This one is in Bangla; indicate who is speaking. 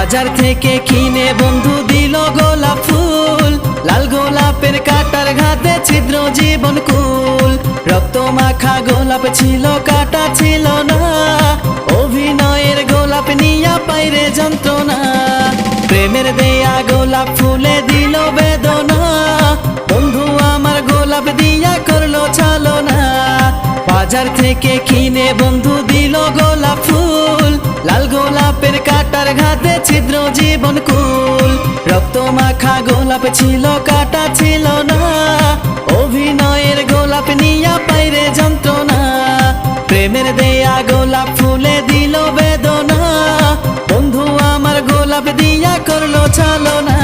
Speaker 1: বাজার থেকে কিনে বন্ধু দিল গোলাপ ফুল, লাল গোলাপের কাটার ঘাতে ছিদ্র জীবন কুল। রক্ত মাখা গোলাপ ছিল, কাটা ছিল না, অভিনয়ের গোলাপ নিয়া পাইরে যন্ত্রণা। প্রেমের দেয়া গোলাপ ফুলে দিল বেদনা, বন্ধু আমার গোলাপ দিয়া করলো ছলনা। বাজার থেকে কিনে বন্ধু দিল গোলাপ ফুল, লাল গোলাপের কাটার ঘাতে ছিদ্র জীবন কুল। রক্ত মাখা গোলাপ ছিল, কাটা ছিল না, অভিনয়ের গোলাপ নিয়া পাইরে যন্ত্রণা। প্রেমের দেয়া গোলাপ ফুলে দিল বেদনা, বন্ধু আমার গোলাপ দিয়া করলো ছলনা।